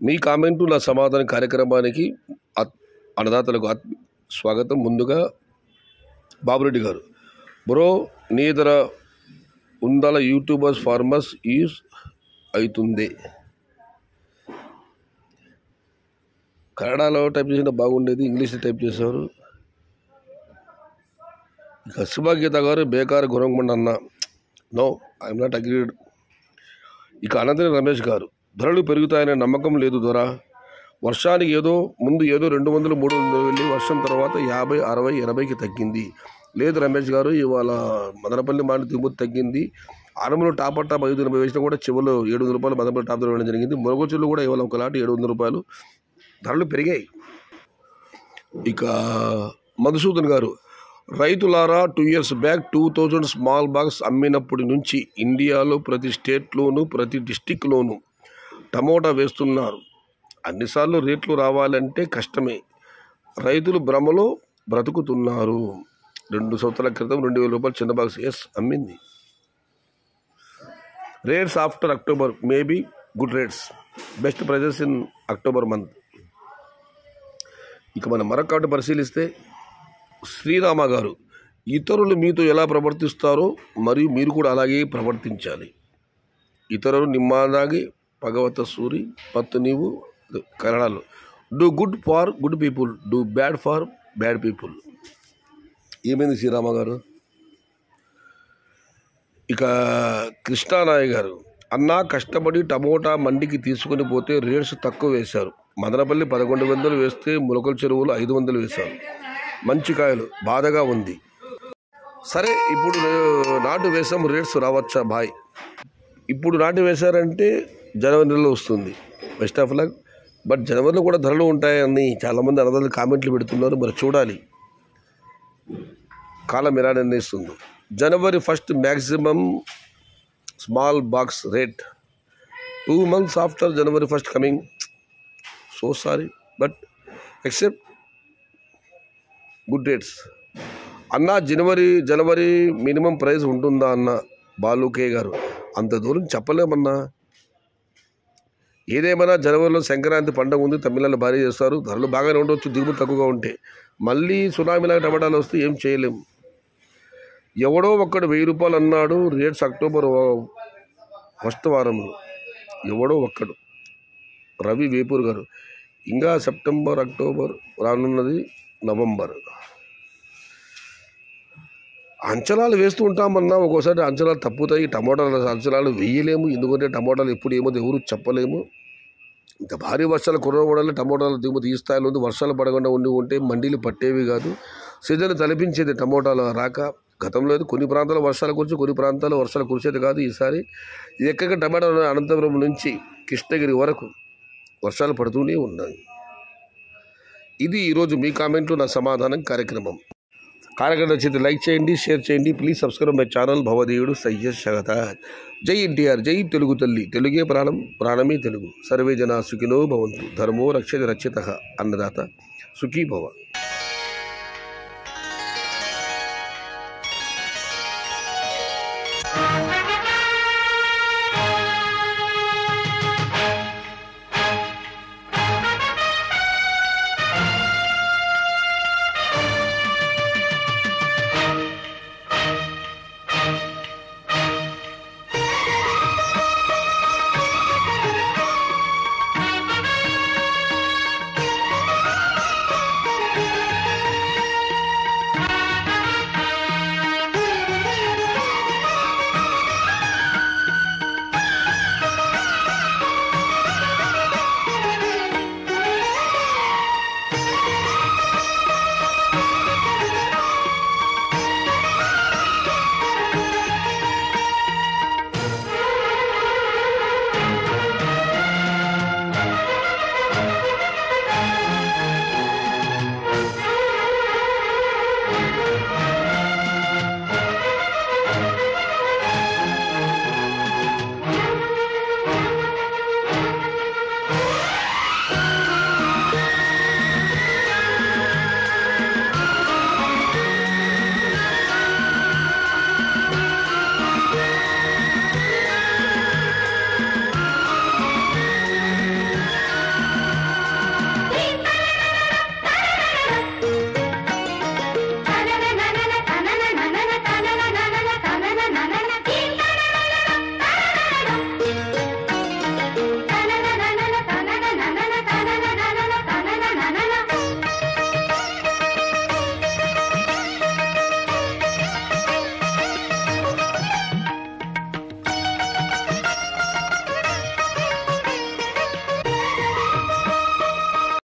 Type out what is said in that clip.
మీ కామెంటు నా సమాధానం కార్యక్రమానికి అన్నదాతలకు స్వాగతం. ముందుగా బాబురెడ్డి గారు, బ్రో నీ ధర ఉండాల యూట్యూబర్స్ ఫార్మర్స్ యూస్ అవుతుంది. కన్నడలో టైప్ చేసిన బాగుండేది, ఇంగ్లీష్లో టైప్ చేశారు. సుభాగీత గారు బేకారు గురంగొండ అన్న, నో ఐఎమ్ నాట్ అగ్రీడ్. ఇక అనంతని రమేష్ గారు, ధరలు పెరుగుతాయనే నమ్మకం లేదు దొరా. వర్షానికి ముందు 200 300 వెళ్ళి వర్షం తర్వాత 50 60 80కి తగ్గింది. లేదు రమేష్ గారు, ఇవాళ మదనపల్లి మాండి తిరుమతి తగ్గింది. ఆరంభంలో టాప్ 580 వేసినా కూడా చివరిలో 700 రూపాయలు మదనపల్లి టాప్ వేయడం జరిగింది. మురగొచ్చులు కూడా ఇవాళ ఒక లాట్ 700 రూపాయలు ధరలు పెరిగాయి. ఇక మధుసూదన్ గారు, రైతులారా 2 years బ్యాక్ 2000 స్మాల్ బాక్స్ అమ్మినప్పటి నుంచి ఇండియాలో ప్రతి స్టేట్లోనూ ప్రతి డిస్టిక్లోనూ టమోటా వేస్తున్నారు. అన్నిసార్లు రేట్లు రావాలంటే కష్టమే. రైతులు భ్రమలో బ్రతుకుతున్నారు. 2 సంవత్సరాల క్రితం 2000 రూపాయలు చిన్న బాక్స్ అమ్మింది. Rates after October maybe good rates, best prices in October month. ఇక మనం మరొకటి పరిశీలిస్తే శ్రీరామ గారు, ఇతరులు మీతో ఎలా ప్రవర్తిస్తారో మరియు మీరు కూడా అలాగే ప్రవర్తించాలి. ఇతరులు నిమ్మాదాగి భగవత సూరి పత్తు నీవు కన్నడలో do good for good people, do bad for bad people. ఏమైంది శ్రీరామ గారు? ఇక కృష్ణానాయ గారు, అన్నా కష్టపడి టమోటా మండికి తీసుకుని పోతే రేట్స్ తక్కువ వేశారు. మదనపల్లి 1100 వేస్తే ములకల చెరువులు 500 వేశారు. మంచి కాయలు, బాధగా ఉంది. సరే, ఇప్పుడు నాటు వేసాం, రేట్స్ రావచ్చా బాయ్? ఇప్పుడు నాటు వేశారంటే జనవరి నెలలో వస్తుంది. Best of luck. బట్ జనవరిలో కూడా ధరలు ఉంటాయని చాలామంది అన్నదాతలు కామెంట్లు పెడుతున్నారు. మరి చూడాలి, కాలం ఎలా నిర్ణయిస్తుంది. జనవరి 1st maximum small box rate, 2 months after January 1st coming. So sorry but except good rates. అన్న జనవరి మినిమం ప్రైస్ ఉంటుందా అన్న బాలుకే గారు? అంత దూరం చెప్పలేమన్నా. ఏదేమైనా జనవరిలో సంక్రాంతి పండుగ ఉంది, తమిళనాడు భారీ చేస్తారు. ధరలు బాగానే ఉండవచ్చు దిగుబడి తక్కువగా ఉంటే. మళ్ళీ సునామీలాగా టమాటాలు వస్తే ఏం చేయలేం. ఎవడో ఒక్కడు 1000 రూపాయలు అన్నాడు రేట్స్ అక్టోబర్ 1st వారంలో. ఎవడో ఒక్కడు. రవి వేపూర్ గారు, ఇంకా సెప్టెంబర్ అక్టోబర్ రానున్నది నవంబర్. అంచనాలు వేస్తూ ఉంటామన్నా ఒక్కోసారి అంచనాలు తప్పుతాయి. టమోటాల అంచనాలు వేయలేము, ఎందుకంటే టమోటాలు ఎప్పుడు ఏమో ఎవరు చెప్పలేము. ఇంత భారీ వర్షాలు కురవడంలో టమోటాల దిగుమతి ఈ స్థాయిలో ఉంది. వర్షాలు పడకుండా ఉంటే మండీలు పట్టేవి కాదు. సీజన్ తలపించేది టమోటాలు రాక. గతంలో కొన్ని ప్రాంతాల్లో వర్షాలు కురిచి కొన్ని ప్రాంతాల్లో వర్షాలు కురిచేది కాదు. ఈసారి ఎక్కడికి టమాటా అనంతపురం నుంచి కృష్ణగిరి వరకు వర్షాలు పడుతూనే ఉన్నాయి. ఇది ఈరోజు మీ కామెంట్లు నా సమాధానం కార్యక్రమం. కార్యక్రమం నచ్చితే లైక్ చేయండి, షేర్ చేయండి. ప్లీజ్ సబ్స్క్రైబ్ మై ఛానల్ భవదేవుడు సయ్యద్ షగతార్. జై ఎన్టీఆర్, జై తెలుగు తల్లి, తెలుగే ప్రాణం, ప్రాణమే తెలుగు. సర్వే జనా సుఖినో భవంతు, ధర్మో రక్షతి రక్షితః. అన్నదాత సుఖీ భవ.